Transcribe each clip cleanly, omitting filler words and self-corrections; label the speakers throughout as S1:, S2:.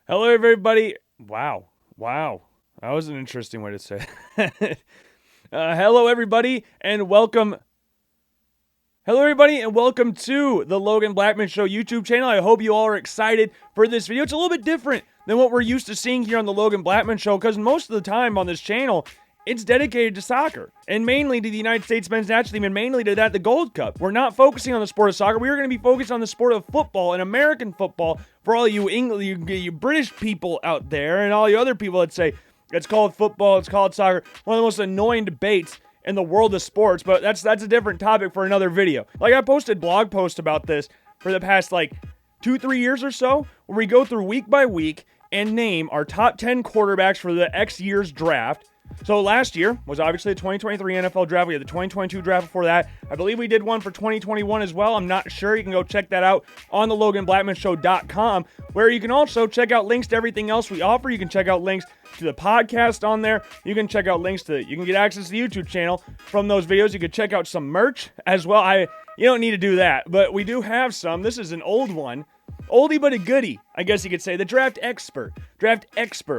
S1: Hello, everybody. Wow. That was an interesting way to say it. Hello, everybody, and welcome. Hello, everybody, and welcome to the Logan Blackman Show YouTube channel. I hope you all are excited for this video. It's a little bit different than what we're used to seeing here on the Logan Blackman Show, because most of the time on this channel, it's dedicated to soccer, and mainly to the United States men's national team, and mainly to that, the Gold Cup. We're not focusing on the sport of soccer. We are going to be focused on the sport of football and American football for all you you British people out there, and all you other people that say it's called football, it's called soccer. One of the most annoying debates in the world of sports, but that's a different topic for another video. Like, I posted blog posts about this for the past, 2-3 years or so, where we go through week by week and name our top 10 quarterbacks for the X year's draft. So last year was obviously the 2023 NFL draft. We had the 2022 draft before that. I believe we did one for 2021 as well. I'm not sure. You can go check that out on the LoganBlackmanShow.com, where you can also check out links to everything else we offer. You can check out links to the podcast on there. You can check out links to, you can get access to the YouTube channel from those videos. You can check out some merch as well. You don't need to do that, but we do have some. This is an old one. Oldie but a goodie, I guess you could say. The Draft Expert.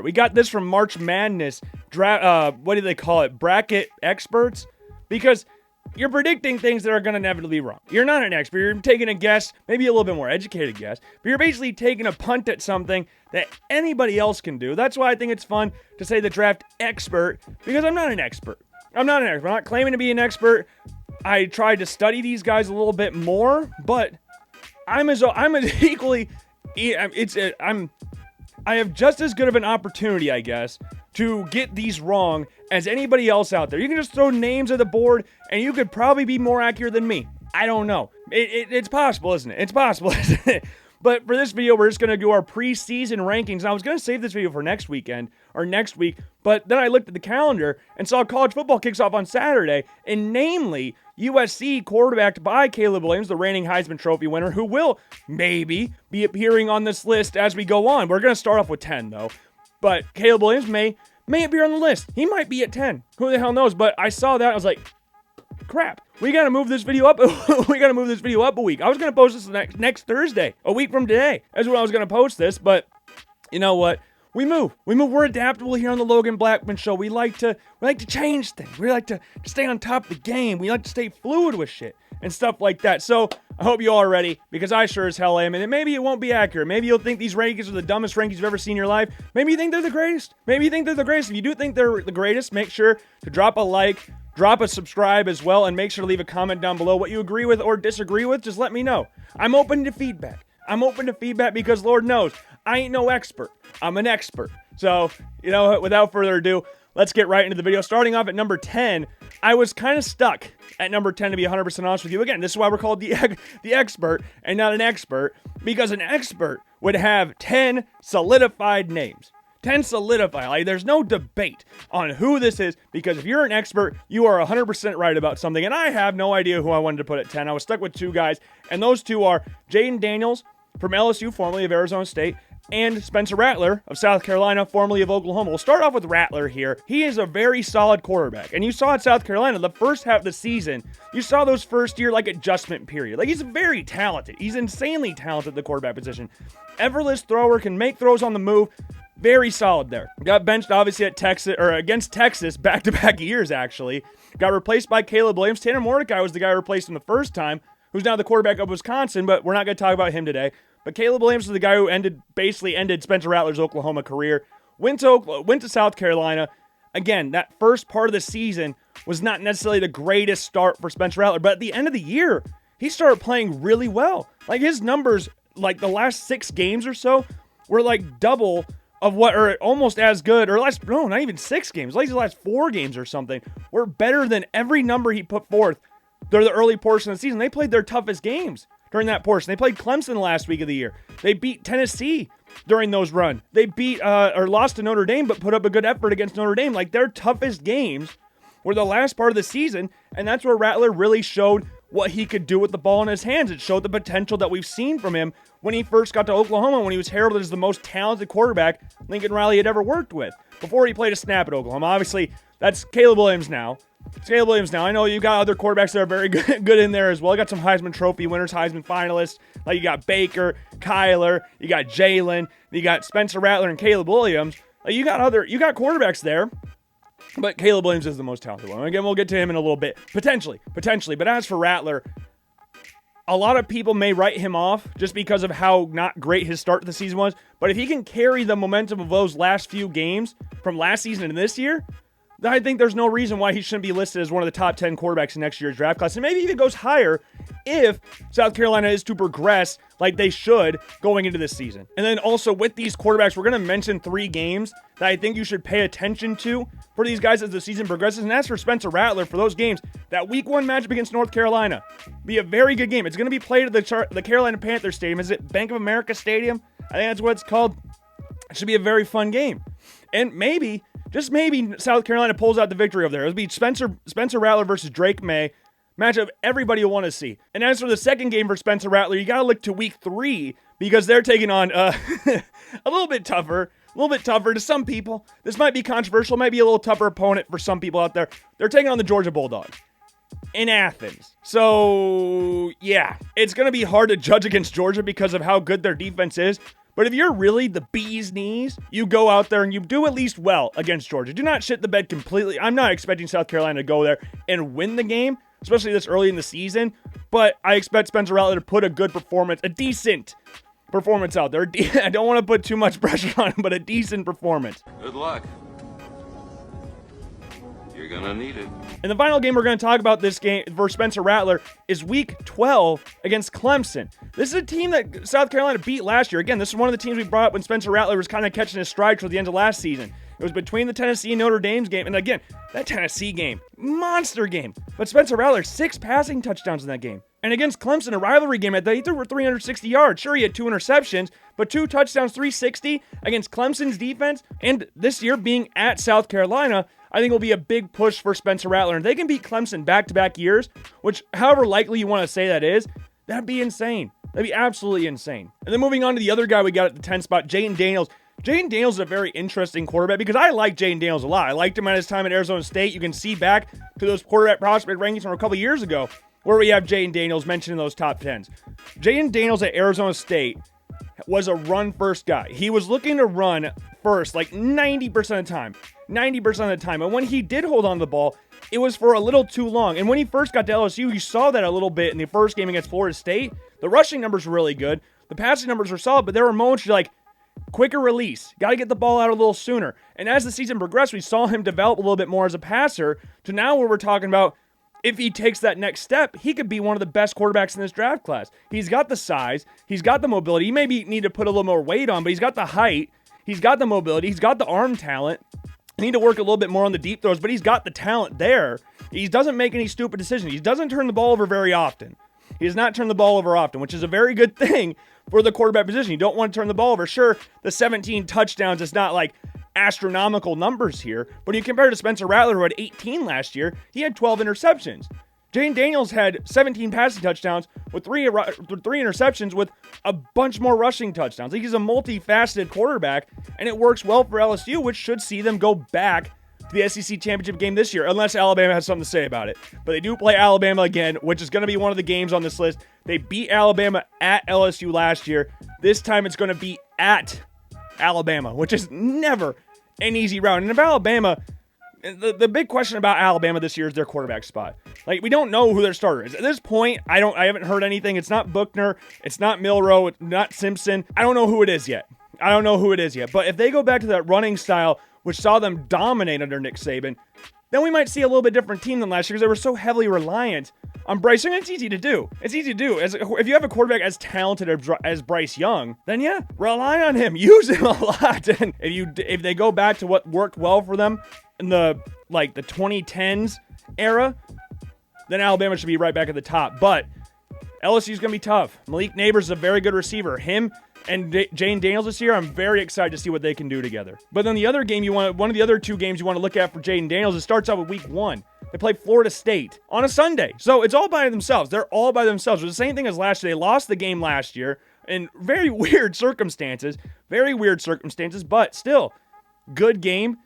S1: We got this from March Madness. What do they call it? Bracket experts? Because you're predicting things that are going to inevitably be wrong. You're not an expert. You're taking a guess, maybe a little bit more educated guess, but you're basically taking a punt at something that anybody else can do. That's why I think it's fun to say the Draft Expert, because I'm not an expert. I'm not claiming to be an expert. I tried to study these guys a little bit more, but I have just as good of an opportunity, I guess, to get these wrong as anybody else out there. You can just throw names at the board, and you could probably be more accurate than me. I don't know. It's possible, isn't it? It's possible, isn't it? But for this video, we're just going to do our preseason rankings. And I was going to save this video for next week, but then I looked at the calendar and saw college football kicks off on Saturday, and namely USC, quarterbacked by Caleb Williams, the reigning Heisman Trophy winner, who will maybe be appearing on this list as we go on. We're going to start off with 10, though. But Caleb Williams may appear on the list. He might be at 10. Who the hell knows? But I saw that. I was like, crap. We got to move this video up. We got to move this video up a week. I was going to post this next Thursday, a week from today. That's when I was going to post this. But you know what? We move. We're adaptable here on the Logan Blackman Show. We like to change things. We like to stay on top of the game. We like to stay fluid with shit and stuff like that. So I hope you all are ready, because I sure as hell am. And maybe it won't be accurate. Maybe you'll think these rankings are the dumbest rankings you've ever seen in your life. Maybe you think they're the greatest. If you do think they're the greatest, make sure to drop a like, drop a subscribe as well, and make sure to leave a comment down below what you agree with or disagree with. Just let me know. I'm open to feedback. Because Lord knows, I ain't no expert. I'm an expert. So, without further ado, let's get right into the video. Starting off at number 10, I was kind of stuck at number 10, to be 100% honest with you. Again, this is why we're called the expert and not an expert, because an expert would have 10 solidified names. 10 solidified. Like, there's no debate on who this is, because if you're an expert, you are 100% right about something. And I have no idea who I wanted to put at 10. I was stuck with two guys, and those two are Jaden Daniels from LSU, formerly of Arizona State, and Spencer Rattler of South Carolina, formerly of Oklahoma. We'll start off with Rattler here. He is a very solid quarterback. And you saw at South Carolina, the first half of the season, you saw those first year, adjustment period. He's very talented. He's insanely talented at the quarterback position. Effortless thrower, can make throws on the move. Very solid there. Got benched, obviously, against Texas, back-to-back years, actually. Got replaced by Caleb Williams. Tanner Mordecai was the guy who replaced him the first time, who's now the quarterback of Wisconsin, but we're not going to talk about him today. But Caleb Williams is the guy who basically ended Spencer Rattler's Oklahoma career. Went to South Carolina. Again, that first part of the season was not necessarily the greatest start for Spencer Rattler, but at the end of the year, he started playing really well. His numbers, the last 6 games or so, were double of what, or almost as good, or not even 6 games, the last 4 games or something, were better than every number he put forth during the early portion of the season. They played their toughest games during that portion. They played Clemson the last week of the year. They beat Tennessee during those runs. They beat, or lost to Notre Dame, but put up a good effort against Notre Dame. Their toughest games were the last part of the season, and that's where Rattler really showed what he could do with the ball in his hands. It showed the potential that we've seen from him when he first got to Oklahoma, when he was heralded as the most talented quarterback Lincoln Riley had ever worked with, before he played a snap at Oklahoma. Obviously, that's Caleb Williams now. Caleb Williams now. I know you've got other quarterbacks that are very good in there as well. You got some Heisman Trophy winners, Heisman finalists. Like you got Baker, Kyler, you got Jalen, you got Spencer Rattler and Caleb Williams. Like you got quarterbacks there. But Caleb Williams is the most talented one. Again, we'll get to him in a little bit. Potentially. But as for Rattler, a lot of people may write him off just because of how not great his start to the season was. But if he can carry the momentum of those last few games from last season and this year, then I think there's no reason why he shouldn't be listed as one of the top 10 quarterbacks in next year's draft class. And maybe even goes higher if South Carolina is to progress like they should going into this season. And then also with these quarterbacks, we're going to mention 3 games that I think you should pay attention to for these guys as the season progresses. And as for Spencer Rattler, for those games, that week 1 matchup against North Carolina, be a very good game. It's going to be played at the Carolina Panthers Stadium. Is it Bank of America Stadium? I think that's what it's called. It should be a very fun game. And maybe, just maybe, South Carolina pulls out the victory over there. It'll be Spencer Rattler versus Drake May. Matchup everybody will want to see. And as for the second game for Spencer Rattler, you got to look to week 3 because they're taking on a little bit tougher to some people. This might be controversial, might be a little tougher opponent for some people out there. They're taking on the Georgia Bulldogs in Athens. So, yeah, it's going to be hard to judge against Georgia because of how good their defense is. But if you're really the bee's knees, you go out there and you do at least well against Georgia. Do not shit the bed completely. I'm not expecting South Carolina to go there and win the game, especially this early in the season. But I expect Spencer Rattler to put a good performance, a decent performance out there. I don't want to put too much pressure on him, but a decent performance.
S2: Good luck. You're going to need it.
S1: And the final game we're going to talk about this game for Spencer Rattler is week 12 against Clemson. This is a team that South Carolina beat last year. Again, this is one of the teams we brought up when Spencer Rattler was kind of catching his stride toward the end of last season. It was between the Tennessee and Notre Dame's game. And again, that Tennessee game, monster game. But Spencer Rattler, 6 passing touchdowns in that game. And against Clemson, a rivalry game, he threw for 360 yards. Sure, he had 2 interceptions, but 2 touchdowns, 360 against Clemson's defense. And this year being at South Carolina, I think will be a big push for Spencer Rattler. And if they can beat Clemson back-to-back years, which however likely you want to say that is, that'd be insane. That'd be absolutely insane. And then moving on to the other guy we got at the 10 spot, Jayden Daniels. Jayden Daniels is a very interesting quarterback because I like Jayden Daniels a lot. I liked him at his time at Arizona State. You can see back to those quarterback prospect rankings from a couple years ago where we have Jayden Daniels mentioned in those top 10s. Jayden Daniels at Arizona State was a run-first guy. He was looking to run first like 90% of the time. 90% of the time. And when he did hold on to the ball, it was for a little too long. And when he first got to LSU, you saw that a little bit in the first game against Florida State. The rushing numbers were really good. The passing numbers were solid, but there were moments you're like, quicker release. Got to get the ball out a little sooner. And as the season progressed, we saw him develop a little bit more as a passer to now where we're talking about if he takes that next step, he could be one of the best quarterbacks in this draft class. He's got the size. He's got the mobility. He maybe need to put a little more weight on, but he's got the height. He's got the mobility. He's got the arm talent. Need to work a little bit more on the deep throws, but he's got the talent there. He doesn't make any stupid decisions. He doesn't turn the ball over very often. He does not turn the ball over often, which is a very good thing for the quarterback position. You don't want to turn the ball over. Sure, the 17 touchdowns is not like astronomical numbers here, but you compare to Spencer Rattler, who had 18 last year, he had 12 interceptions. Jayden Daniels had 17 passing touchdowns with three interceptions with a bunch more rushing touchdowns. Like he's a multifaceted quarterback, and it works well for LSU, which should see them go back to the SEC championship game this year, unless Alabama has something to say about it. But they do play Alabama again, which is going to be one of the games on this list. They beat Alabama at LSU last year. This time it's going to be at Alabama, which is never an easy route. And if Alabama... The big question about Alabama this year is their quarterback spot. Like, we don't know who their starter is. At this point, I haven't heard anything. It's not Buchner. It's not Milroe. It's not Simpson. I don't know who it is yet. But if they go back to that running style, which saw them dominate under Nick Saban, then we might see a little bit different team than last year because they were so heavily reliant on Bryce Young. It's easy to do. If you have a quarterback as talented as Bryce Young, then yeah, rely on him. Use him a lot. And if they go back to what worked well for them in the 2010s era, then Alabama should be right back at the top. But LSU's going to be tough. Malik Neighbors is a very good receiver. Him and Jayden Daniels this year, I'm very excited to see what they can do together. But then the other game one of the other 2 games you want to look at for Jayden Daniels, it starts out with week 1. They play Florida State on a Sunday. So it's all by themselves. They're all by themselves. It's the same thing as last year. They lost the game last year in very weird circumstances, but still, good game.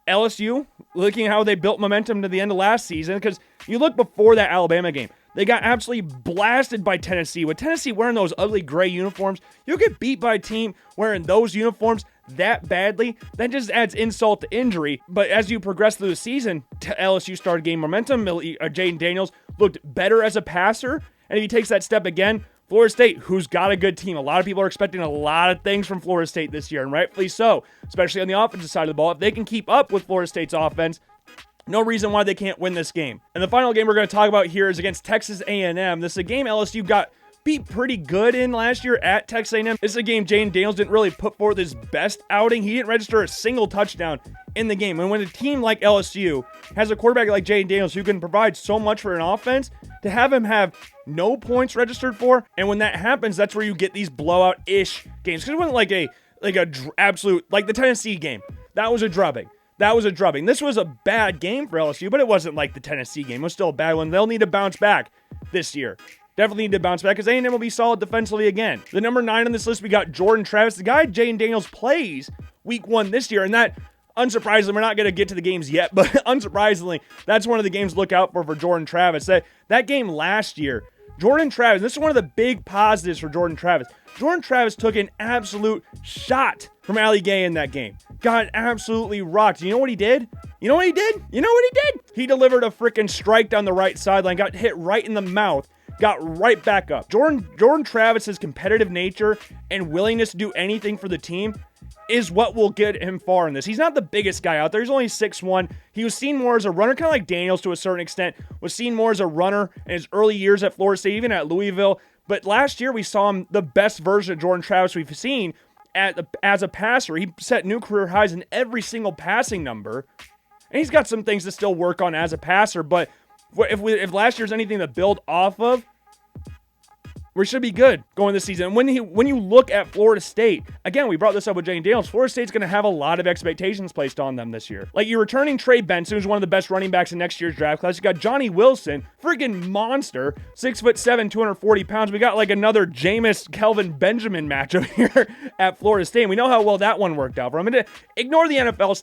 S1: LSU, looking at how they built momentum to the end of last season, because you look before that Alabama game, they got absolutely blasted by Tennessee. With Tennessee wearing those ugly gray uniforms, you get beat by a team wearing those uniforms that badly, that just adds insult to injury. But as you progress through the season, LSU started gaining momentum. Jaden Daniels looked better as a passer, and if he takes that step again, Florida State, who's got a good team. A lot of people are expecting a lot of things from Florida State this year, and rightfully so, especially on the offensive side of the ball. If they can keep up with Florida State's offense, no reason why they can't win this game. And the final game we're going to talk about here is against Texas A&M. This is a game LSU got beat pretty good in last year at Texas A&M. This is a game Jaden Daniels didn't really put forth his best outing. He didn't register a single touchdown in the game. And when a team like LSU has a quarterback like Jaden Daniels who can provide so much for an offense, to have him have no points registered for, and when that happens, that's where you get these blowout-ish games. Because it wasn't like a absolute, like the Tennessee game. That was a drubbing. This was a bad game for LSU, but it wasn't like the Tennessee game. It was still a bad one. They'll need to bounce back this year. Definitely need to bounce back because A&M will be solid defensively again. The number 9 on this list, we got Jordan Travis, the guy Jaden Daniels plays week 1 this year, and that, unsurprisingly, we're not going to get to the games yet, but unsurprisingly, that's one of the games to look out for Jordan Travis. That game last year, Jordan Travis, this is one of the big positives for Jordan Travis. Jordan Travis took an absolute shot from Ali Gay in that game. Got absolutely rocked. You know what he did? He delivered a freaking strike down the right sideline, got hit right in the mouth, got right back up. Jordan Travis's competitive nature and willingness to do anything for the team is what will get him far in this. He's not the biggest guy out there. He's only 6'1". He was seen more as a runner, kind of like Daniels to a certain extent, was seen more as a runner in his early years at Florida State, even at Louisville. But last year we saw him the best version of Jordan Travis we've seen as a passer. He set new career highs in every single passing number. And he's got some things to still work on as a passer, but if last year's anything to build off of, we should be good going this season. When you look at Florida State, again, we brought this up with Jaden Daniels, Florida State's going to have a lot of expectations placed on them this year. Like, you're returning Trey Benson, who's one of the best running backs in next year's draft class. You got Johnny Wilson, freaking monster, 6'7", 240 pounds. We got like another Jameis Kelvin Benjamin matchup here at Florida State. And we know how well that one worked out for him. Ignore the NFL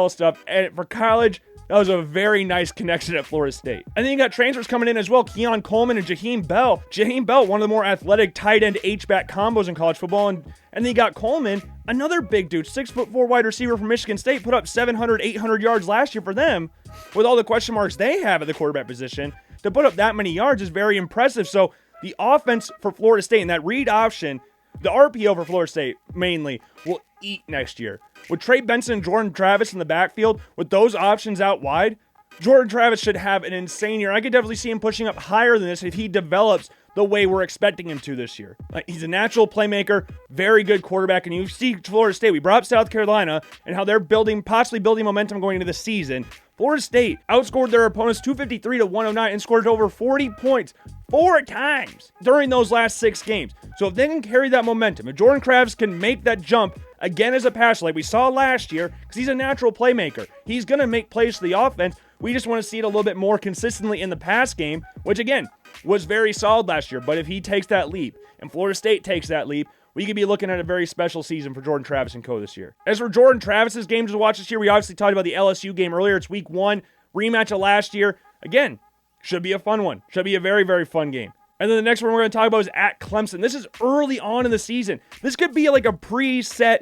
S1: stuff. And for college, that was a very nice connection at Florida State. And then you got transfers coming in as well. Keon Coleman and Jaheim Bell. Jaheim Bell, one of the more athletic tight end H-back combos in college football. And then you got Coleman, another big dude, 6'4" wide receiver from Michigan State, put up 700, 800 yards last year for them. With all the question marks they have at the quarterback position, to put up that many yards is very impressive. So the offense for Florida State and that read option, the RPO for Florida State mainly, will eat next year. With Trey Benson and Jordan Travis in the backfield, with those options out wide, Jordan Travis should have an insane year. I could definitely see him pushing up higher than this if he develops the way we're expecting him to this year. He's a natural playmaker, very good quarterback, and you see Florida State. We brought up South Carolina and how they're possibly building momentum going into the season. Florida State outscored their opponents 253-109 and scored over 40 points 4 times during those last 6 games. So if they can carry that momentum, if Jordan Travis can make that jump again as a passer like we saw last year, because he's a natural playmaker, he's going to make plays for the offense. We just want to see it a little bit more consistently in the pass game, which again was very solid last year. But if he takes that leap and Florida State takes that leap, we could be looking at a very special season for Jordan Travis and co. this year. As for Jordan Travis's games to watch this year, we obviously talked about the LSU game earlier. It's week 1, rematch of last year. Again, should be a fun one. Should be a very, very fun game. And then the next one we're going to talk about is at Clemson. This is early on in the season. This could be like a preset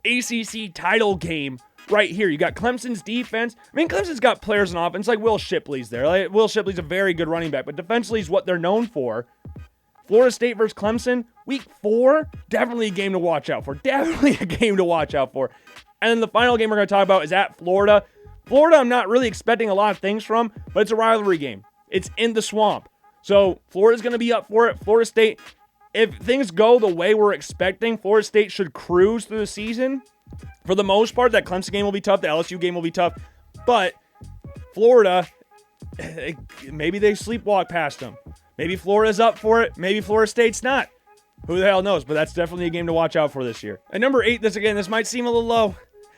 S1: ACC title game right here. You got Clemson's defense. I mean, Clemson's got players on offense like Will Shipley's there. Like, Will Shipley's a very good running back, but defensively is what they're known for. Florida State versus Clemson, week 4, definitely a game to watch out for. And then the final game we're going to talk about is at Florida. Florida, I'm not really expecting a lot of things from, but it's a rivalry game. It's in the swamp. So Florida's going to be up for it. Florida State, if things go the way we're expecting, Florida State should cruise through the season. For the most part, that Clemson game will be tough. The LSU game will be tough. But Florida, maybe they sleepwalk past them. Maybe Florida's up for it. Maybe Florida State's not. Who the hell knows? But that's definitely a game to watch out for this year. At number 8, this might seem a little low.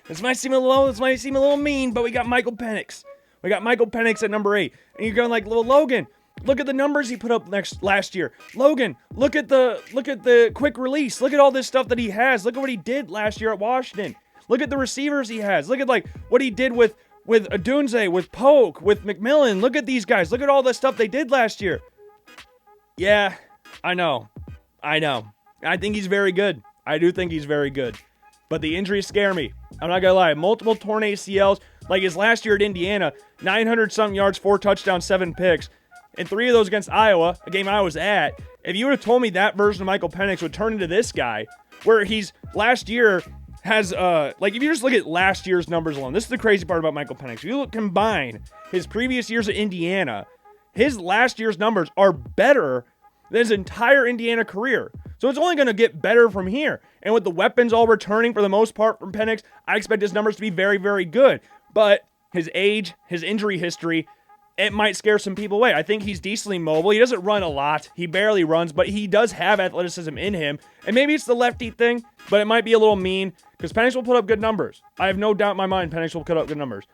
S1: This might seem a little mean, but we got Michael Penix. At number 8. And you're going like, well, Logan, look at the numbers he put up last year. Logan, look at the quick release. Look at all this stuff that he has. Look at what he did last year at Washington. Look at the receivers he has. Look at like what he did with Adunze, with Polk, with McMillan. Look at these guys. Look at all the stuff they did last year. Yeah, I know. I think he's very good. I do think he's very good. But the injuries scare me. I'm not going to lie. Multiple torn ACLs. Like his last year at Indiana, 900-something yards, 4 touchdowns, 7 picks. And 3 of those against Iowa, a game I was at. If you would have told me that version of Michael Penix would turn into this guy, where he's last year has, if you just look at last year's numbers alone, this is the crazy part about Michael Penix. If you combine his previous years at Indiana, his last year's numbers are better than his entire Indiana career. So it's only going to get better from here. And with the weapons all returning for the most part from Penix, I expect his numbers to be very, very good. But his age, his injury history, it might scare some people away. I think he's decently mobile. He doesn't run a lot. He barely runs, but he does have athleticism in him. And maybe it's the lefty thing, but it might be a little mean because Penix will put up good numbers. I have no doubt in my mind Penix will put up good numbers.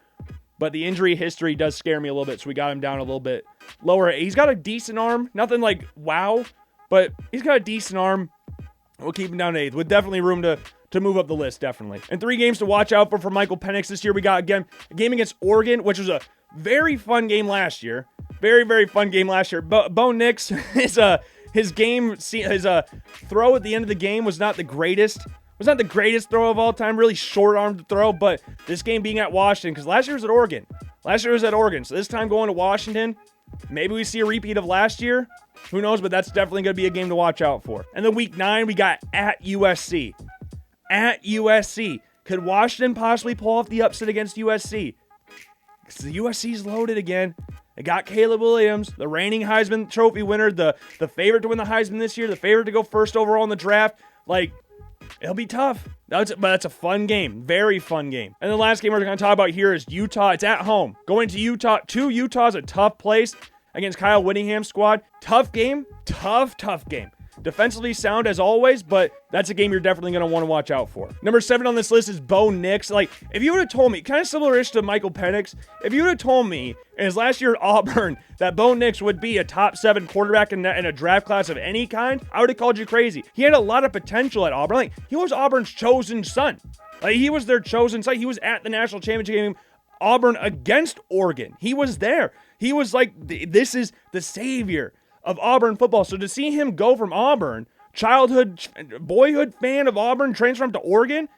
S1: But the injury history does scare me a little bit, so we got him down a little bit lower. He's got a decent arm. Nothing like wow, but he's got a decent arm. We'll keep him down to 8th with definitely room to move up the list, definitely. And 3 games to watch out for Michael Penix this year. We got, again, a game against Oregon, which was a very fun game last year. Very, very fun game last year. Bo Nix, his throw at the end of the game was not the greatest. Was not the greatest throw of all time, really short-armed throw, but this game being at Washington, because last year was at Oregon. So this time going to Washington, maybe we see a repeat of last year. Who knows, but that's definitely going to be a game to watch out for. And then week 9, we got at USC. At USC. Could Washington possibly pull off the upset against USC? Because the USC's loaded again. They got Caleb Williams, the reigning Heisman Trophy winner, the favorite to win the Heisman this year, the favorite to go first overall in the draft. Like, it'll be tough. But that's a fun game. Very fun game. And the last game we're going to talk about here is Utah. It's at home. Going to Utah. To Utah's a tough place against Kyle Whittingham's squad. Tough game. Tough game. Defensively sound as always, but that's a game you're definitely going to want to watch out for. Number 7 on this list is Bo Nix. Like, if you would have told me, kind of similar-ish to Michael Penix, if you would have told me in his last year at Auburn that Bo Nix would be a top 7 quarterback in a draft class of any kind, I would have called you crazy. He had a lot of potential at Auburn. Like, he was Auburn's chosen son. Like, he was their chosen son. He was at the national championship game, Auburn against Oregon. He was there. He was like, this is the savior of Auburn football. So to see him go from Auburn, boyhood fan of Auburn, transfer him to Oregon,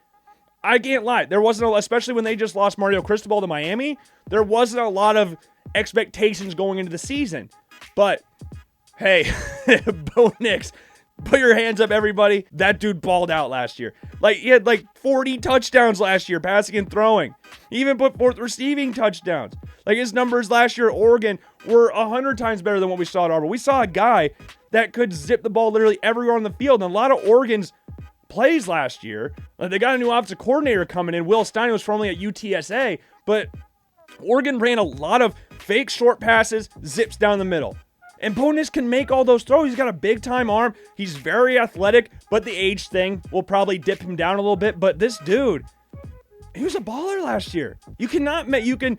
S1: I can't lie. There wasn't, especially when they just lost Mario Cristobal to Miami, there wasn't a lot of expectations going into the season. But, hey, Bo Nix, put your hands up, everybody. That dude balled out last year. Like, he had 40 touchdowns last year, passing and throwing. He even put forth receiving touchdowns. Like, his numbers last year at Oregon were 100 times better than what we saw at Auburn. We saw a guy that could zip the ball literally everywhere on the field. And a lot of Oregon's plays last year, they got a new offensive coordinator coming in. Will Stein was formerly at UTSA, but Oregon ran a lot of fake short passes, zips down the middle. And Bo Nix can make all those throws. He's got a big-time arm. He's very athletic, but the age thing will probably dip him down a little bit. But this dude, he was a baller last year. You cannot you can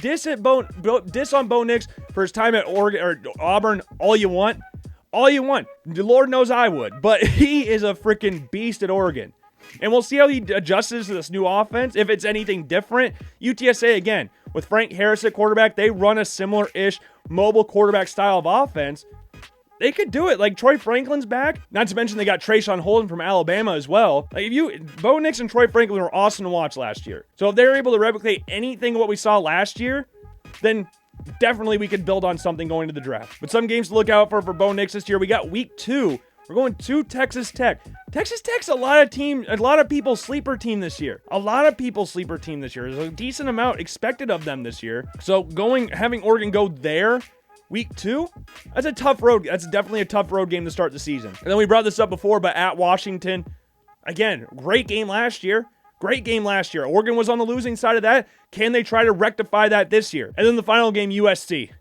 S1: diss on Bo Nix for his time at Oregon or Auburn all you want. All you want. The Lord knows I would. But he is a freaking beast at Oregon. And we'll see how he adjusts to this new offense, if it's anything different. UTSA, again, with Frank Harris at quarterback, they run a similar-ish mobile quarterback style of offense. They could do it. Like, Troy Franklin's back. Not to mention they got Trayshawn Holden from Alabama as well. Like, Bo Nix and Troy Franklin were awesome to watch last year. So if they're able to replicate anything of what we saw last year, then definitely we could build on something going to the draft. But some games to look out for Bo Nix this year. We got week 2. We're going to Texas Tech. Texas Tech's a lot of people's sleeper team this year. There's a decent amount expected of them this year. So having Oregon go there week 2, that's a tough road. That's definitely a tough road game to start the season. And then we brought this up before, but at Washington, again, great game last year. Oregon was on the losing side of that. Can they try to rectify that this year? And then the final game, USC.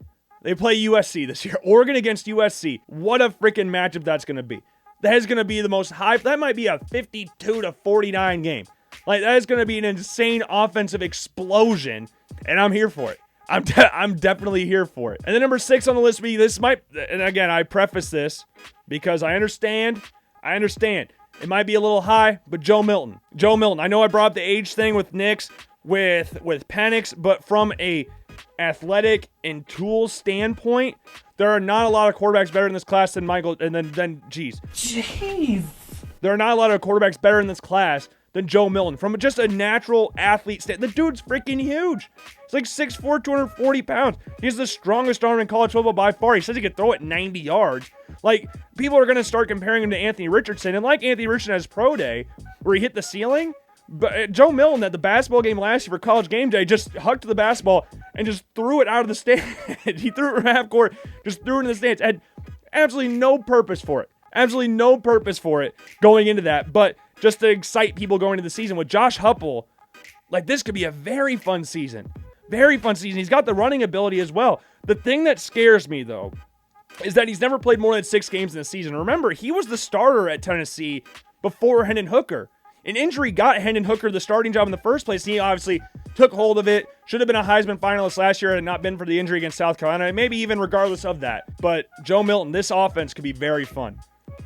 S1: They play USC this year. Oregon against USC. What a freaking matchup that's going to be. That is going to be the most hype. That might be a 52-49 game. Like, that is going to be an insane offensive explosion, and I'm here for it. I'm definitely here for it. And then number 6 on the list, and again, I preface this because I understand. It might be a little high, but Joe Milton. Joe Milton. I know I brought up the age thing with Knicks, with Penix, but from a athletic and tools standpoint, there are not a lot of quarterbacks better in this class than Jeez. There are not a lot of quarterbacks better in this class than Joe Milton. From just a natural athlete the dude's freaking huge. He's like 6'4", 240 pounds. He's the strongest arm in college football by far. He says he could throw it 90 yards. Like, people are going to start comparing him to Anthony Richardson. And like Anthony Richardson has pro day, where he hit the ceiling, but Joe Milton at the basketball game last year for College Game Day just hucked the basketball and just threw it out of the stand. He threw it from half court, just threw it in the stands. Had absolutely no purpose for it. Absolutely no purpose for it going into that, but just to excite people going into the season. With Josh Huppel, like, this could be a very fun season. Very fun season. He's got the running ability as well. The thing that scares me, though, is that he's never played more than 6 games in a season. Remember, he was the starter at Tennessee before Hendon Hooker. An injury got Hendon Hooker the starting job in the first place. He obviously took hold of it. Should have been a Heisman finalist last year had it not been for the injury against South Carolina. Maybe even regardless of that. But Joe Milton, this offense could be very fun.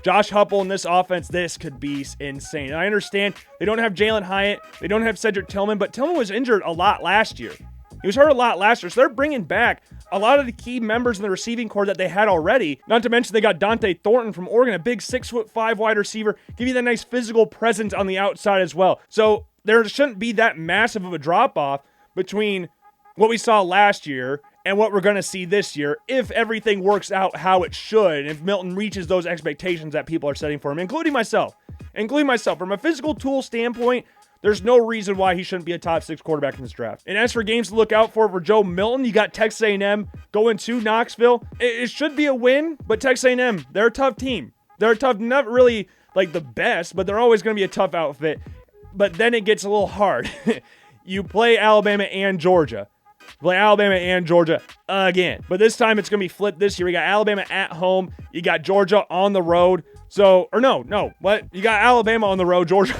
S1: Josh Huppel in this offense, this could be insane. And I understand they don't have Jalen Hyatt. They don't have Cedric Tillman. But Tillman was injured a lot last year. He was hurt a lot last year. So they're bringing back a lot of the key members in the receiving core that they had already. Not to mention they got Dante Thornton from Oregon, a big 6'5" wide receiver. Give you that nice physical presence on the outside as well. So there shouldn't be that massive of a drop-off between what we saw last year and what we're going to see this year if everything works out how it should, if Milton reaches those expectations that people are setting for him, including myself. From a physical tool standpoint, there's no reason why he shouldn't be a top 6 quarterback in this draft. And as for games to look out for Joe Milton, you got Texas A&M going to Knoxville. It should be a win, but Texas A&M, they're a tough team. They're tough, not really like the best, but they're always going to be a tough outfit. But then it gets a little hard. You play Alabama and Georgia. Again. But this time it's going to be flipped this year. We got Alabama at home. You got Georgia on the road. You got Alabama on the road, Georgia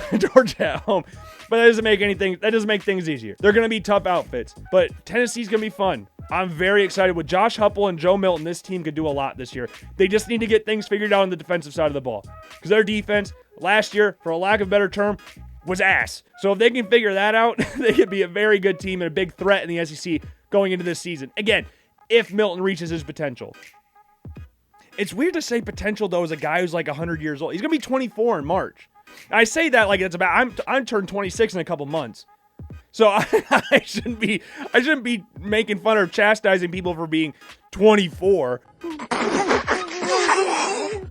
S1: at home. But that doesn't make things easier. They're going to be tough outfits. But Tennessee's going to be fun. I'm very excited. With Josh Huppel and Joe Milton, this team could do a lot this year. They just need to get things figured out on the defensive side of the ball. Because their defense last year, for a lack of a better term, was ass. So if they can figure that out, they could be a very good team and a big threat in the SEC going into this season. Again, if Milton reaches his potential. It's weird to say potential, though, as a guy who's like 100 years old. He's going to be 24 in March. I say that like it's about, I'm turned 26 in a couple months. So I shouldn't be making fun or chastising people for being 24.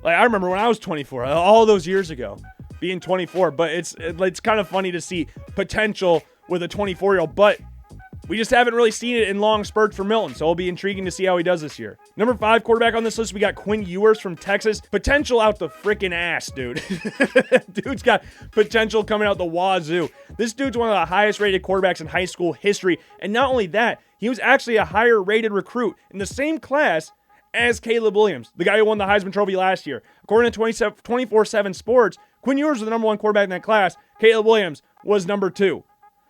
S1: Like, I remember when I was 24, all those years ago, being 24. But it's kind of funny to see potential with a 24-year-old. But we just haven't really seen it in long spurts for Milton, so it'll be intriguing to see how he does this year. Number 5 quarterback on this list, we got Quinn Ewers from Texas. Potential out the freaking ass, dude. Dude's got potential coming out the wazoo. This dude's one of the highest rated quarterbacks in high school history. And not only that, he was actually a higher rated recruit in the same class as Caleb Williams, the guy who won the Heisman Trophy last year. According to 24/7 Sports, Quinn Ewers was the number 1 quarterback in that class. Caleb Williams was number 2.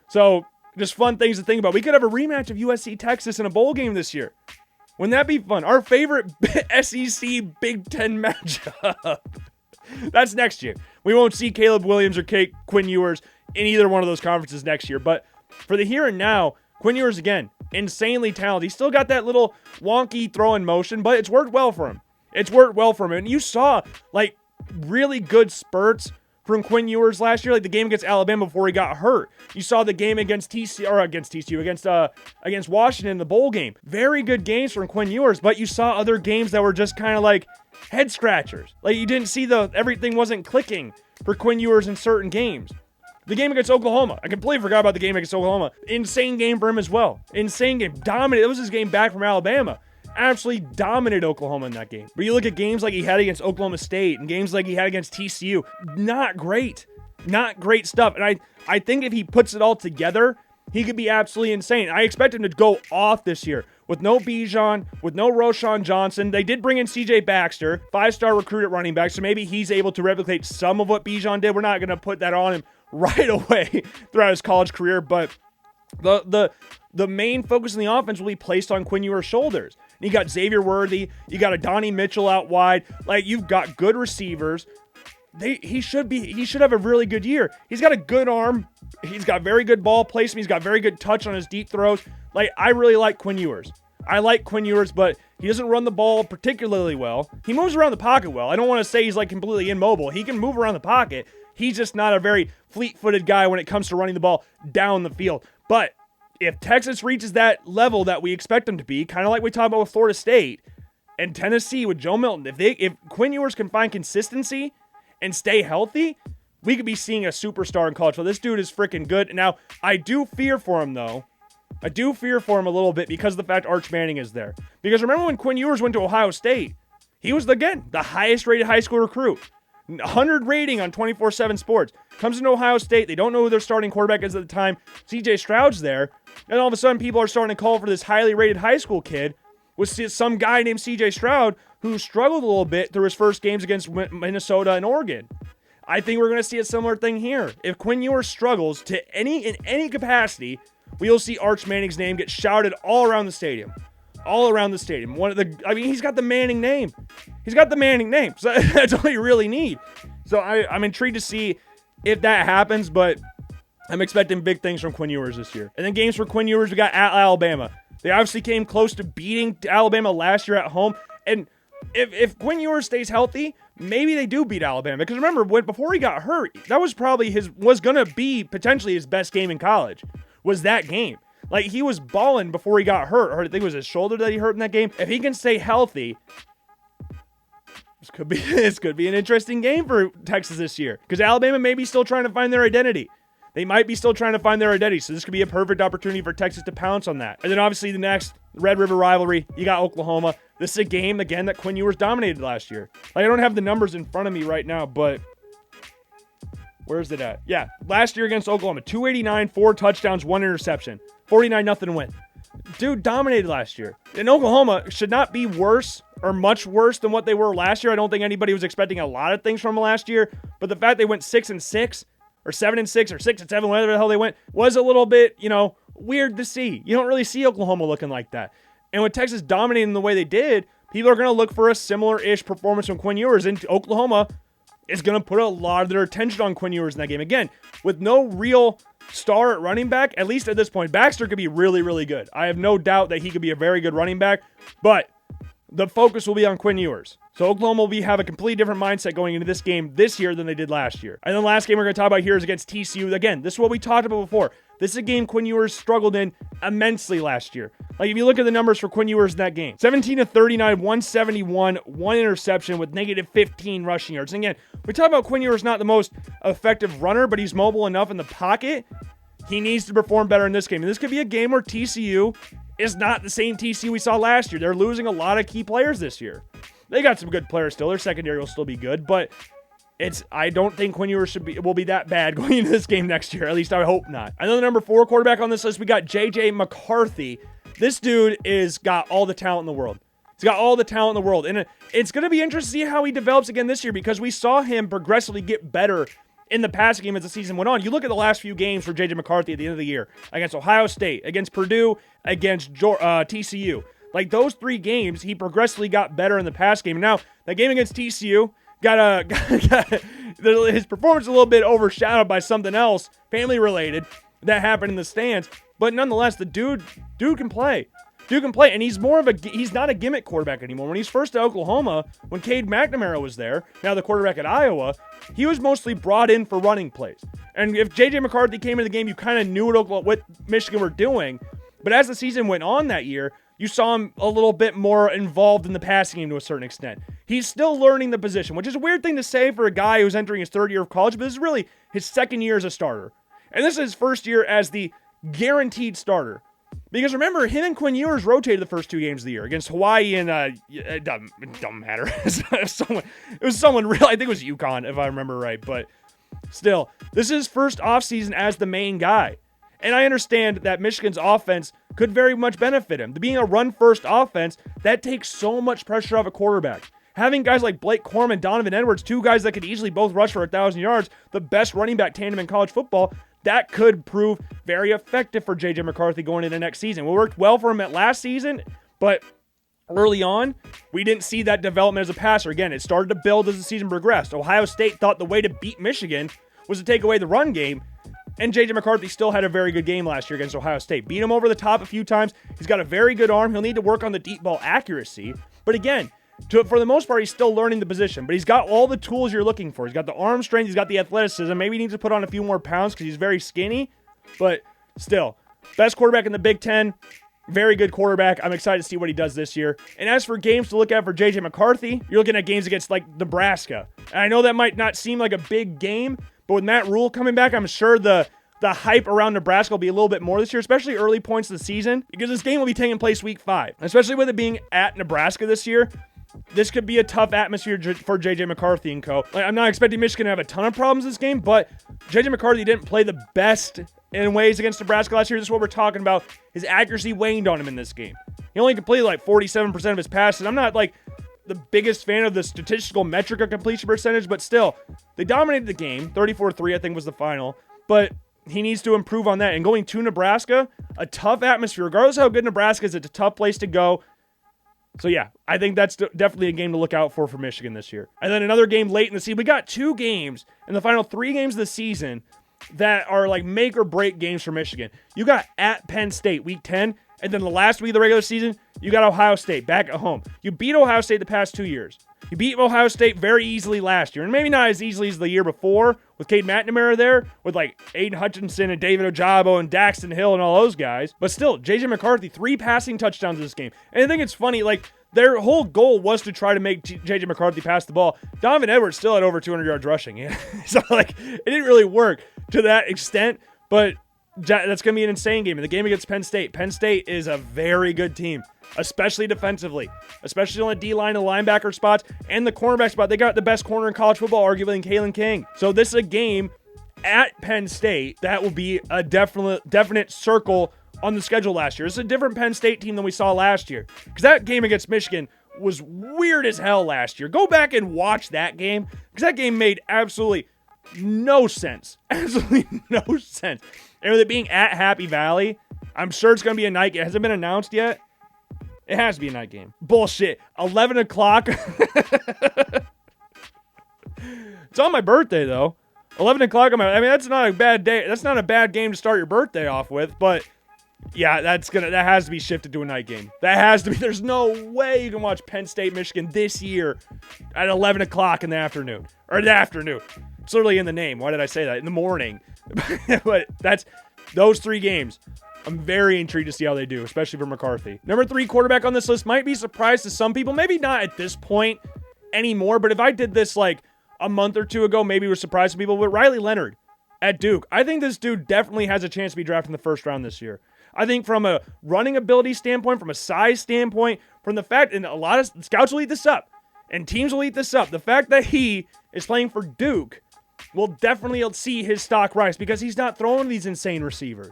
S1: So, just fun things to think about. We could have a rematch of USC-Texas in a bowl game this year. Wouldn't that be fun? Our favorite SEC Big Ten matchup. That's next year. We won't see Caleb Williams or Quinn Ewers in either one of those conferences next year. But for the here and now, Quinn Ewers, again, insanely talented. He's still got that little wonky throwing motion, but it's worked well for him. And you saw, like, really good spurts from Quinn Ewers last year, like the game against Alabama before he got hurt. You saw the game against Washington in the bowl game. Very good games from Quinn Ewers, but you saw other games that were just kind of like head scratchers. Like, you didn't see everything wasn't clicking for Quinn Ewers in certain games. The game against Oklahoma, I completely forgot about the game against Oklahoma. Insane game for him as well. Insane game. Dominated. It was his game back from Alabama. Absolutely dominated Oklahoma in that game. But you look at games like he had against Oklahoma State and games like he had against TCU. Not great. Not great stuff. And I think if he puts it all together, he could be absolutely insane. I expect him to go off this year with no Bijan, with no Roshan Johnson. They did bring in CJ Baxter, 5-star recruit at running back, so maybe he's able to replicate some of what Bijan did. We're not going to put that on him right away throughout his college career, but the main focus in the offense will be placed on Quinn Ewers' shoulders. And you got Xavier Worthy, you got a Donnie Mitchell out wide. Like, you've got good receivers, he should have a really good year. He's got a good arm. He's got very good ball placement. He's got very good touch on his deep throws. Like, I really like Quinn Ewers. But he doesn't run the ball particularly well. He moves around the pocket well. I don't want to say he's like completely immobile. He can move around the pocket. He's just not a very fleet-footed guy when it comes to running the ball down the field. But if Texas reaches that level that we expect them to be, kind of like we talked about with Florida State and Tennessee with Joe Milton, if Quinn Ewers can find consistency and stay healthy, we could be seeing a superstar in college. So this dude is freaking good. Now, I do fear for him, though. I do fear for him a little bit because of the fact Arch Manning is there. Because remember when Quinn Ewers went to Ohio State, he was, again, the highest-rated high school recruit. 100 rating on 24/7 Sports. Comes into Ohio State. They don't know who their starting quarterback is at the time. C.J. Stroud's there. And all of a sudden, people are starting to call for this highly rated high school kid with some guy named C.J. Stroud who struggled a little bit through his first games against Minnesota and Oregon. I think we're going to see a similar thing here. If Quinn Ewers struggles in any capacity, we'll see Arch Manning's name get shouted all around the stadium. All around the stadium. He's got the Manning name. So that's all you really need. So I'm intrigued to see if that happens, but I'm expecting big things from Quinn Ewers this year. And then games for Quinn Ewers, we got at Alabama. They obviously came close to beating Alabama last year at home. And if Quinn Ewers stays healthy, maybe they do beat Alabama. Because remember, before he got hurt, that was probably was going to be potentially his best game in college, was that game. Like, he was balling before he got hurt. Or I think it was his shoulder that he hurt in that game. If he can stay healthy, this could be an interesting game for Texas this year. Because Alabama may be still trying to find their identity. They might be still trying to find their identity. So this could be a perfect opportunity for Texas to pounce on that. And then obviously the next Red River rivalry, you got Oklahoma. This is a game, again, that Quinn Ewers dominated last year. Like, I don't have the numbers in front of me right now, but where's it at? Yeah, last year against Oklahoma, 289, 4 touchdowns, 1 interception. 49-0 win. Dude dominated last year. And Oklahoma should not be worse or much worse than what they were last year. I don't think anybody was expecting a lot of things from them last year. But the fact they went 6-6 or 7-6 or 6-7, whatever the hell they went, was a little bit, weird to see. You don't really see Oklahoma looking like that. And with Texas dominating the way they did, people are going to look for a similar-ish performance from Quinn Ewers. And Oklahoma is going to put a lot of their attention on Quinn Ewers in that game. Again, with no real star at running back, at least at this point, Baxter could be really, really good. I have no doubt that he could be a very good running back, but the focus will be on Quinn Ewers. So Oklahoma will have a completely different mindset going into this game this year than they did last year. And then the last game we're going to talk about here is against TCU. Again, this is what we talked about before. This is a game Quinn Ewers struggled in immensely last year. Like, if you look at the numbers for Quinn Ewers in that game, 17-39, 171, 1 interception with -15 rushing yards. And again, we talk about Quinn Ewers not the most effective runner, but he's mobile enough in the pocket. He needs to perform better in this game. And this could be a game where TCU is not the same TCU we saw last year. They're losing a lot of key players this year. They got some good players still. Their secondary will still be good, but I don't think Quinn Ewers will be that bad going into this game next year. At least I hope not. And then the number 4 quarterback on this list, we got J.J. McCarthy. This dude is got all the talent in the world. He's got all the talent in the world. And it's going to be interesting to see how he develops again this year, because we saw him progressively get better in the passing game as the season went on. You look at the last few games for J.J. McCarthy at the end of the year, against Ohio State, against Purdue, against TCU. Like, those 3 games, he progressively got better in the pass game. And now, that game against TCU his performance a little bit overshadowed by something else, family-related, that happened in the stands. But nonetheless, the dude can play. And he's not a gimmick quarterback anymore. When he's first at Oklahoma, when Cade McNamara was there, now the quarterback at Iowa, he was mostly brought in for running plays. And if J.J. McCarthy came into the game, you kind of knew what Michigan were doing. But as the season went on that year, you saw him a little bit more involved in the passing game to a certain extent. He's still learning the position, which is a weird thing to say for a guy who's entering his 3rd year of college, but this is really his 2nd year as a starter. And this is his 1st year as the guaranteed starter. Because remember, him and Quinn Ewers rotated the first 2 games of the year against Hawaii and it doesn't matter. it was someone real. I think it was UConn, if I remember right. But still, this is his first offseason as the main guy. And I understand that Michigan's offense could very much benefit him. Being a run-first offense, that takes so much pressure off a quarterback. Having guys like Blake Corum and Donovan Edwards, 2 guys that could easily both rush for 1,000 yards, the best running back tandem in college football, that could prove very effective for J.J. McCarthy going into next season. It worked well for him at last season, but early on, we didn't see that development as a passer. Again, it started to build as the season progressed. Ohio State thought the way to beat Michigan was to take away the run game, and J.J. McCarthy still had a very good game last year against Ohio State. Beat him over the top a few times. He's got a very good arm. He'll need to work on the deep ball accuracy. But again, for the most part, he's still learning the position. But he's got all the tools you're looking for. He's got the arm strength. He's got the athleticism. Maybe he needs to put on a few more pounds because he's very skinny. But still, best quarterback in the Big Ten. Very good quarterback. I'm excited to see what he does this year. And as for games to look at for J.J. McCarthy, you're looking at games against like Nebraska. And I know that might not seem like a big game, but with Matt Rule coming back, I'm sure the hype around Nebraska will be a little bit more this year, especially early points of the season, because this game will be taking place week 5. Especially with it being at Nebraska this year, this could be a tough atmosphere for J.J. McCarthy and co. Like, I'm not expecting Michigan to have a ton of problems this game, but J.J. McCarthy didn't play the best in ways against Nebraska last year. This is what we're talking about. His accuracy waned on him in this game. He only completed like 47% of his passes. I'm not like the biggest fan of the statistical metric of completion percentage, but still, they dominated the game. 34-3, I think, was the final. But he needs to improve on that. And going to Nebraska, a tough atmosphere. Regardless of how good Nebraska is, it's a tough place to go. So yeah, I think that's definitely a game to look out for Michigan this year. And then another game late in the season. We got 2 games in the final 3 games of the season that are like make or break games for Michigan. You got at Penn State week 10, and then the last week of the regular season, you got Ohio State back at home. You beat Ohio State the past 2 years. You beat Ohio State very easily last year, and maybe not as easily as the year before with Cade McNamara there, with like Aiden Hutchinson and David Ojabo and Daxton Hill and all those guys. But still, J.J. McCarthy, 3 passing touchdowns in this game. And I think it's funny, like, their whole goal was to try to make J.J. McCarthy pass the ball. Donovan Edwards still had over 200 yards rushing. Yeah. So, like, it didn't really work to that extent, but that's going to be an insane game. In the game against Penn State is a very good team, especially defensively, especially on the D-line and linebacker spots and the cornerback spot. They got the best corner in college football, arguably, in Kalen King. So this is a game at Penn State that will be a definite circle on the schedule last year. It's a different Penn State team than we saw last year, because that game against Michigan was weird as hell last year. Go back and watch that game, because that game made absolutely no sense. Absolutely no sense. And with it being at Happy Valley, I'm sure it's going to be a night game. Has it been announced yet? It has to be a night game. Bullshit. 11 o'clock. It's on my birthday, though. 11 o'clock. That's not a bad day. That's not a bad game to start your birthday off with, but yeah, that has to be shifted to a night game. That has to be. There's no way you can watch Penn State, Michigan this year at 11 o'clock in the afternoon. Or in the afternoon. It's literally in the name. Why did I say that? In the morning. But that's those 3 games. I'm very intrigued to see how they do, especially for McCarthy. Number 3 quarterback on this list might be a surprise to some people. Maybe not at this point anymore, but if I did this like a month or 2 ago, maybe it was surprised to people. But Riley Leonard at Duke. I think this dude definitely has a chance to be drafted in the first round this year. I think from a running ability standpoint, from a size standpoint, from the fact, and a lot of scouts will eat this up, and teams will eat this up, the fact that he is playing for Duke will definitely see his stock rise, because he's not throwing these insane receivers.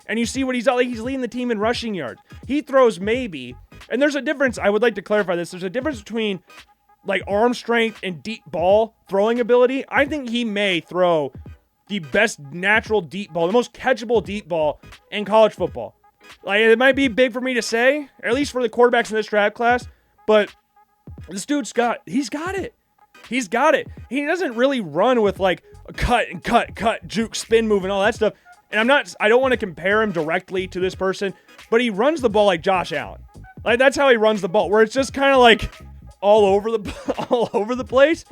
S1: And you see what he's leading the team in rushing yards. He throws maybe, and there's a difference, I would like to clarify this, there's a difference between like arm strength and deep ball throwing ability. I think he may throw the best natural deep ball, the most catchable deep ball in college football. Like, it might be big for me to say, at least for the quarterbacks in this draft class, but this dude's he's got it. He's got it. He doesn't really run with like a cut, juke, spin move and all that stuff. And I don't want to compare him directly to this person, but he runs the ball like Josh Allen. Like, that's how he runs the ball, where it's just kind of like all over the place,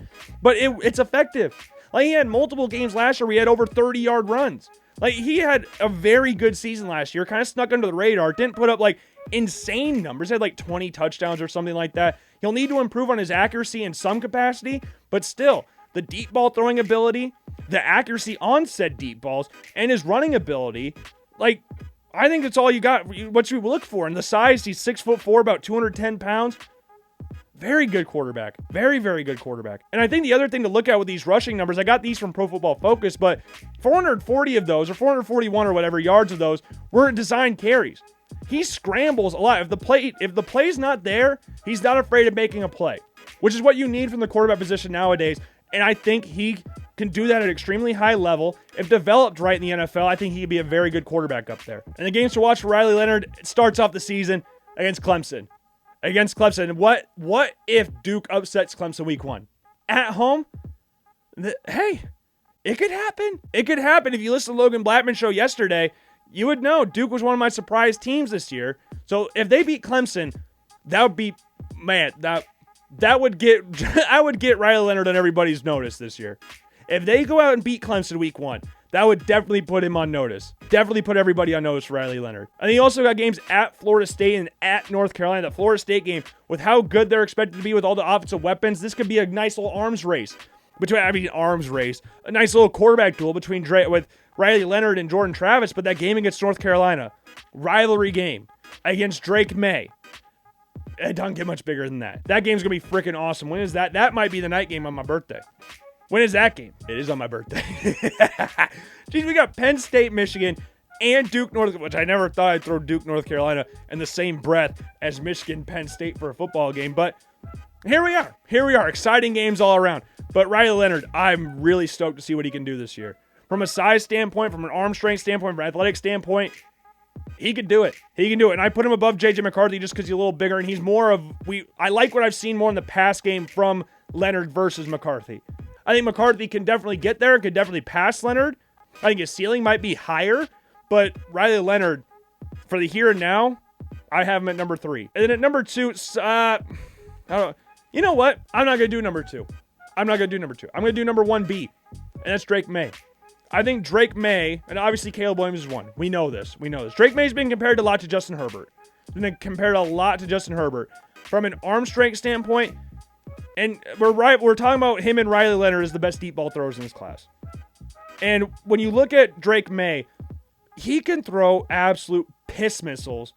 S1: but it's effective. Like, he had multiple games last year where he had over 30-yard runs. Like, he had a very good season last year, kind of snuck under the radar, didn't put up, like, insane numbers, had, like, 20 touchdowns or something like that. He'll need to improve on his accuracy in some capacity, but still, the deep ball throwing ability, the accuracy on said deep balls, and his running ability, like, I think that's all you got, what you look for. And the size, he's 6'4", about 210 pounds. Very good quarterback. Very, very good quarterback. And I think the other thing to look at with these rushing numbers, I got these from Pro Football Focus, but 440 of those, or 441 or whatever yards of those, were designed carries. He scrambles a lot. If the play's not there, he's not afraid of making a play, which is what you need from the quarterback position nowadays. And I think he can do that at an extremely high level. If developed right in the NFL, I think he could be a very good quarterback up there. And the games to watch for Riley Leonard, it starts off the season against Clemson. against Clemson. What if Duke upsets Clemson week 1? At home? Hey, it could happen. It could happen. If you listen to Logan Blackman's show yesterday, you would know Duke was one of my surprise teams this year. So if they beat Clemson, that would be, man, that would get, I would get Riley Leonard on everybody's notice this year. If they go out and beat Clemson week 1, that would definitely put him on notice. Definitely put everybody on notice for Riley Leonard. And he also got games at Florida State and at North Carolina. The Florida State game, with how good they're expected to be with all the offensive weapons, this could be a nice little arms race. A nice little quarterback duel with Riley Leonard and Jordan Travis. But that game against North Carolina, rivalry game against Drake May, it doesn't get much bigger than that. That game's going to be freaking awesome. When is that? That might be the night game on my birthday. When is that game? It is on my birthday. Jeez, we got Penn State, Michigan, and Duke, which I never thought I'd throw Duke, North Carolina in the same breath as Michigan, Penn State for a football game. But here we are. Here we are. Exciting games all around. But Riley Leonard, I'm really stoked to see what he can do this year. From a size standpoint, from an arm strength standpoint, from an athletic standpoint, he could do it. He can do it. And I put him above J.J. McCarthy just because he's a little bigger, and he's more of, I like what I've seen more in the pass game from Leonard versus McCarthy. I think McCarthy can definitely get there, could definitely pass Leonard. I think his ceiling might be higher, but Riley Leonard, for the here and now, I have him at number 3. And then at number 2, I don't know. You know what? I'm not going to do number 2. I'm going to do number 1B, and that's Drake May. I think Drake May, and obviously Caleb Williams is one. We know this. Drake May's been compared a lot to Justin Herbert. From an arm strength standpoint, and we're talking about him and Riley Leonard as the best deep ball throwers in this class. And when you look at Drake May, he can throw absolute piss missiles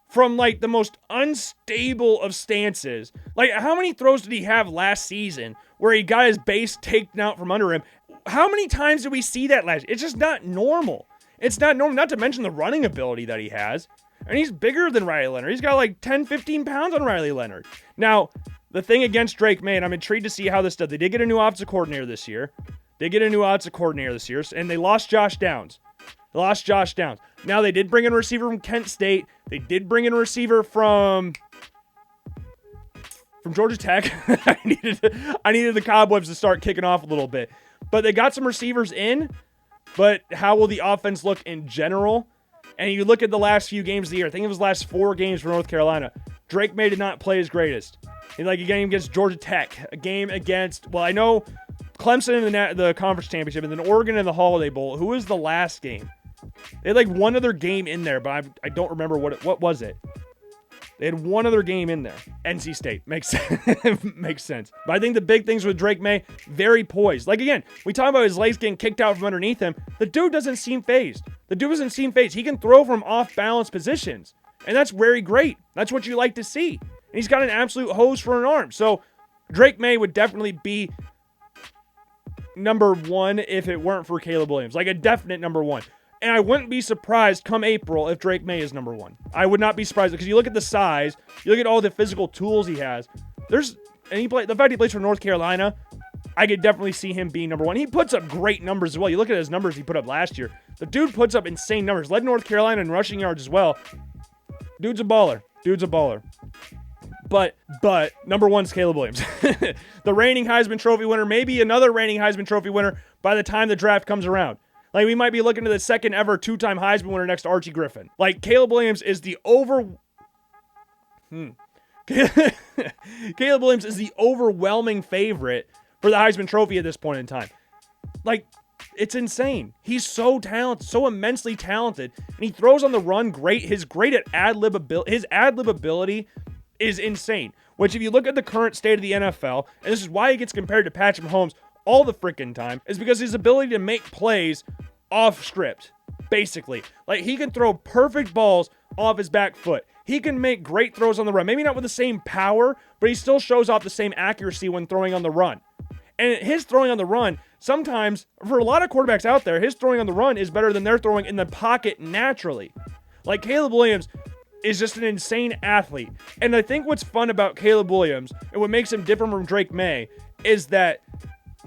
S1: from like the most unstable of stances. Like, how many throws did he have last season where he got his base taken out from under him? How many times did we see that last year? It's just not normal. It's not normal, not to mention the running ability that he has. And he's bigger than Riley Leonard. He's got like 10, 15 pounds on Riley Leonard. Now, the thing against Drake May, and I'm intrigued to see how this does. They did get a new offensive coordinator this year. And they lost Josh Downs. Now, they did bring in a receiver from Kent State. They did bring in a receiver from Georgia Tech. I needed the cobwebs to start kicking off a little bit. But they got some receivers in. But how will the offense look in general? And you look at the last few games of the year. I think it was the last 4 games for North Carolina. Drake May did not play his greatest. Like a game against Georgia Tech, a game against, well, I know Clemson in the conference championship, and then Oregon in the Holiday Bowl. Who was the last game? They had like one other game in there, but I don't remember what was it. They had one other game in there. NC State. Makes sense. Makes sense. But I think the big things with Drake May, very poised. Like, again, we talk about his legs getting kicked out from underneath him. The dude doesn't seem phased. He can throw from off-balance positions. And that's very great. That's what you like to see. And he's got an absolute hose for an arm. So Drake May would definitely be number 1 if it weren't for Caleb Williams. Like a definite number 1. And I wouldn't be surprised come April if Drake May is number 1. I would not be surprised because you look at the size, you look at all the physical tools he has. The fact he plays for North Carolina, I could definitely see him being number 1. He puts up great numbers as well. You look at his numbers he put up last year. The dude puts up insane numbers. Led North Carolina in rushing yards as well. Dude's a baller. But number 1's Caleb Williams. The reigning Heisman Trophy winner, maybe another reigning Heisman Trophy winner by the time the draft comes around. Like, we might be looking to the second ever 2-time Heisman winner next to Archie Griffin. Like, Caleb Williams is the Caleb Williams is the overwhelming favorite for the Heisman Trophy at this point in time. Like, it's insane. He's so talented, so immensely talented, and he throws on the run great. His ad-lib ability is insane. Which, if you look at the current state of the NFL, and this is why he gets compared to Patrick Mahomes all the freaking time, is because his ability to make plays off script, basically. Like, he can throw perfect balls off his back foot. He can make great throws on the run. Maybe not with the same power, but he still shows off the same accuracy when throwing on the run. And his throwing on the run, sometimes, for a lot of quarterbacks out there, his throwing on the run is better than their throwing in the pocket naturally. Like, Caleb Williams is just an insane athlete. And I think what's fun about Caleb Williams, and what makes him different from Drake May, is that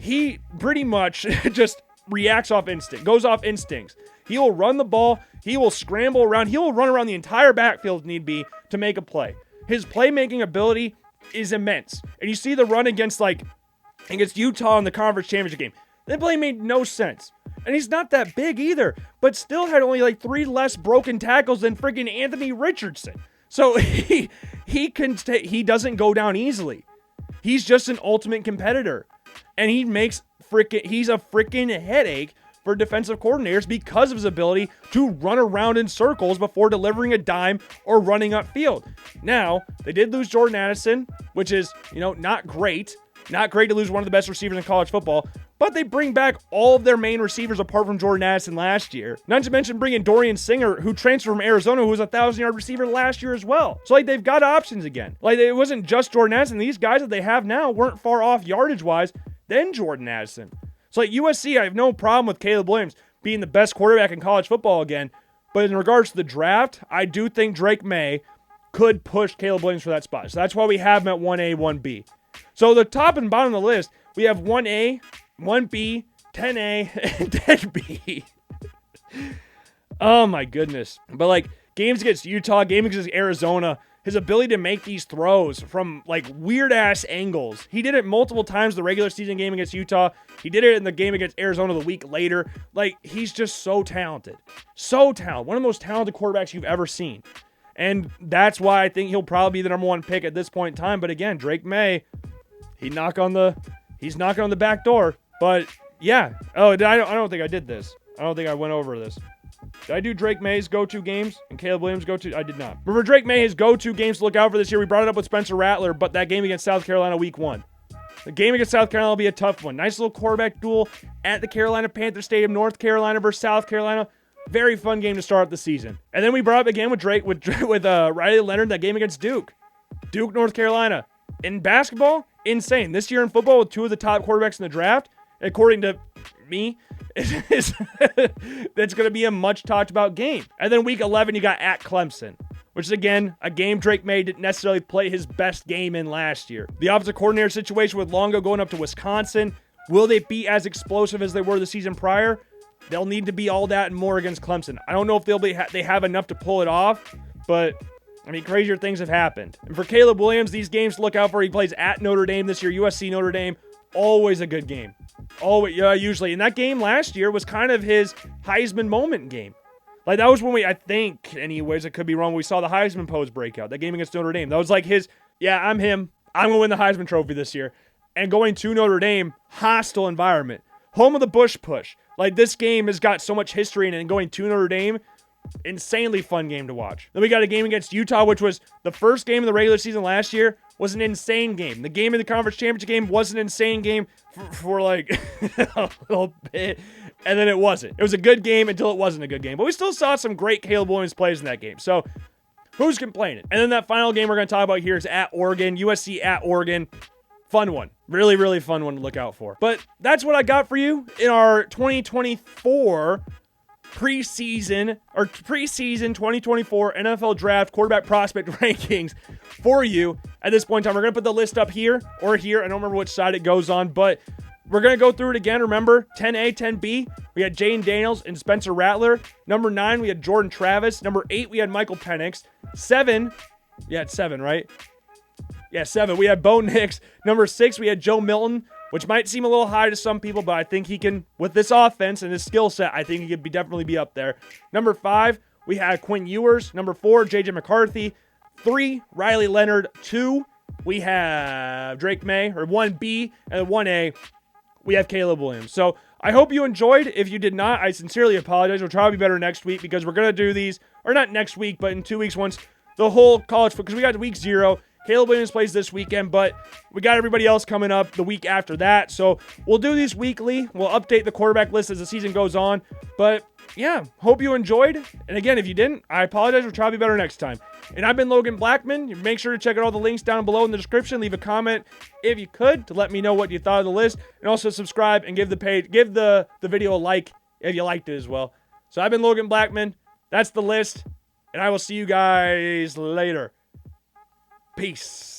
S1: he pretty much just reacts off instinct, goes off instincts. He will run the ball. He will scramble around. He will run around the entire backfield if need be to make a play. His playmaking ability is immense. And you see the run against Utah in the conference championship game. That play made no sense. And he's not that big either, but still had only 3 less broken tackles than freaking Anthony Richardson. So he doesn't go down easily. He's just an ultimate competitor. And he's a freaking headache for defensive coordinators because of his ability to run around in circles before delivering a dime or running upfield. Now, they did lose Jordan Addison, which is, not great. Not great to lose one of the best receivers in college football, but they bring back all of their main receivers apart from Jordan Addison last year. Not to mention bringing Dorian Singer, who transferred from Arizona, who was a 1,000-yard receiver last year as well. So, they've got options again. It wasn't just Jordan Addison. These guys that they have now weren't far off yardage-wise than Jordan Addison. So, USC, I have no problem with Caleb Williams being the best quarterback in college football again, but in regards to the draft, I do think Drake May could push Caleb Williams for that spot. So, that's why we have him at 1A, 1B. So the top and bottom of the list, we have 1A, 1B, 10A, and 10B. Oh my goodness. But games against Utah, games against Arizona, his ability to make these throws from weird ass angles. He did it multiple times the regular season game against Utah. He did it in the game against Arizona the week later. He's just so talented. So talented. One of the most talented quarterbacks you've ever seen. And that's why I think he'll probably be the number 1 pick at this point in time. But again, Drake May, he's knocking on the back door. But yeah. Oh, I don't think I did this. I don't think I went over this. Did I do Drake May's go-to games and Caleb Williams' go-to? I did not. Remember Drake May, his go-to games to look out for this year. We brought it up with Spencer Rattler, but that game against South Carolina week 1. The game against South Carolina will be a tough one. Nice little quarterback duel at the Carolina Panthers Stadium, North Carolina versus South Carolina. Very fun game to start the season. And then we brought up again with Riley Leonard, that game against Duke, North Carolina. In basketball, insane. This year in football, with 2 of the top quarterbacks in the draft, according to me, that's going to be a much talked about game. And then week 11, you got at Clemson, which is, again, a game Drake May didn't necessarily play his best game in last year. The offensive coordinator situation with Longo going up to Wisconsin, will they be as explosive as they were the season prior? They'll need to be all that and more against Clemson. I don't know if they have enough to pull it off, but crazier things have happened. And for Caleb Williams, these games to look out for. He plays at Notre Dame this year, USC Notre Dame. Always a good game. Always, usually. And that game last year was kind of his Heisman moment game. That was when I think, anyways, I could be wrong, we saw the Heisman pose breakout. That game against Notre Dame. That was his, I'm him. I'm going to win the Heisman Trophy this year. And going to Notre Dame, hostile environment. Home of the Bush Push. This game has got so much history in it, and going to Notre Dame, insanely fun game to watch. Then we got a game against Utah, which was the first game of the regular season last year, was an insane game. The game in the conference championship game was an insane game for a little bit, and then it wasn't. It was a good game until it wasn't a good game. But we still saw some great Caleb Williams plays in that game. So who's complaining? And then that final game we're going to talk about here is at Oregon, USC at Oregon. Fun one. Really, really fun one to look out for. But that's what I got for you in our 2024 preseason 2024 NFL Draft quarterback prospect rankings for you at this point in time. We're going to put the list up here or here. I don't remember which side it goes on, but we're going to go through it again. Remember, 10A, 10B, we had Jayden Daniels and Spencer Rattler. Number 9, we had Jordan Travis. Number 8, we had Michael Penix. 7, it's 7, right? Yeah, 7. We had Bo Nix. Number 6, we had Joe Milton, which might seem a little high to some people, but I think he can, with this offense and his skill set, I think he could definitely be up there. Number 5, we had Quinn Ewers. Number 4, J.J. McCarthy. 3, Riley Leonard. 2, we have Drake May, or 1B, and 1A, we have Caleb Williams. So I hope you enjoyed. If you did not, I sincerely apologize. We'll try to be better next week because we're going to do these, or not next week, but in 2 weeks once the whole college football, because we got week 0. Caleb Williams plays this weekend, but we got everybody else coming up the week after that. So we'll do these weekly. We'll update the quarterback list as the season goes on. But yeah, hope you enjoyed. And again, if you didn't, I apologize. We'll try to be better next time. And I've been Logan Blackman. Make sure to check out all the links down below in the description. Leave a comment if you could to let me know what you thought of the list. And also subscribe and give the video a like if you liked it as well. So I've been Logan Blackman. That's the list. And I will see you guys later. Peace.